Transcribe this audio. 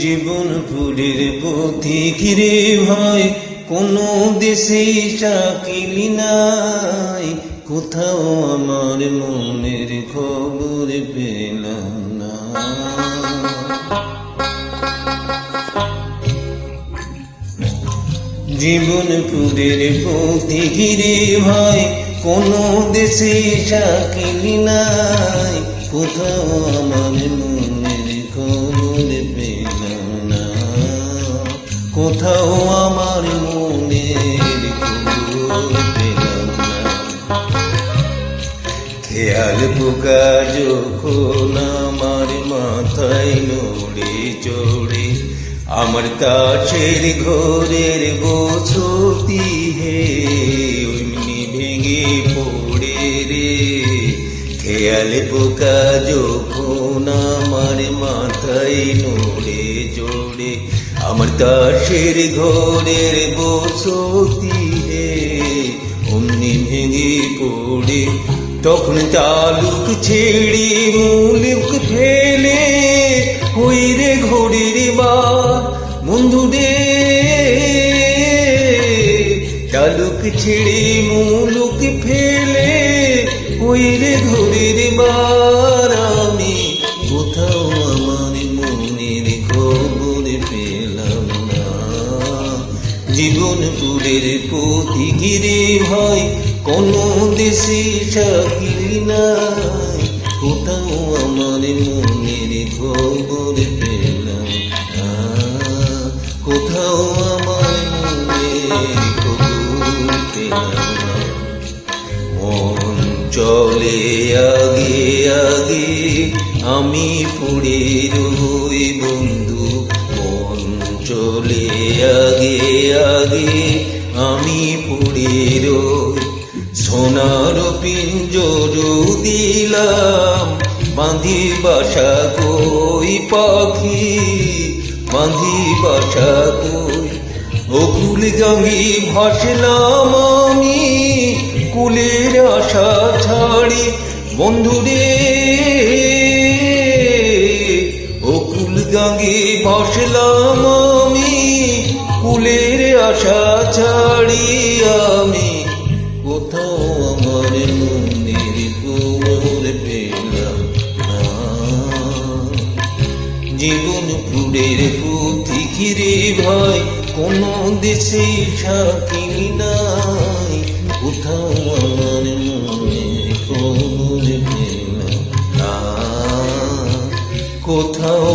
জীবনপুরের পথিক রে ভাই, কোনো দেশে চাকরি নাই, কোথাও আমার মনের খবর পেলাম না। জীবনপুরের পথিক রে ভাই, কোনো দেশে চাকরি নাই, কোথাও আমার মনের খবর পেলাম না, কোথাও আমার মনের খবর পেলাম না। খেয়াল পোকা যখন আমার মাথায় নড়ে চড়ে, আমার কাছের ঘরের বসতি হে অমনি ভেঙে পড়ে রে। খেয়াল পোকা যখন আমার মাথায় নড়ে চড়ে, আমার কাছের ঘরের বসতি হে অমনি ভেঙে পড়ে, তখন চালুক ছেড়ে মুলুক ফেলে ওই রে ঘোড়ের বার বন্ধু রে। চালুক ছেড়ে মুলুক ফেলে ওই রে ঘোড়ের বার, আমি কোথাও আমার মনের খবর পেলাম না। জীবনপুরের পথিক রে ভাই, কোনো দেশে চাকরি নাই, কোথাও আমার মনের খবর পেলাম না, কোথাও আমার মনের খবর পেলাম না। মন চলে আগে আগে, আমি পড়ে রই বন্ধু, মন চলে আগে আগে, আমি পড়ে রই। সোনার পিঞ্জর দিলাম বাঁধি বাসা কই পাখি, বাঁধি বাসা কই। ও কুল গাঙ্গি ভাসলাম আমি কুলের আশা ছাড়ি বন্ধুরে। ও কুল গাঙ্গি ভাসলাম আমি কুলের আশা ছাড়ি, আমি কোথাও আমার মনের খবর পেলাম না। জীবনপুরের পথিক রে ভাই, কোনো দেশে চাকরি নাই, কোথাও আমার মনের খবর পেলাম না, কোথাও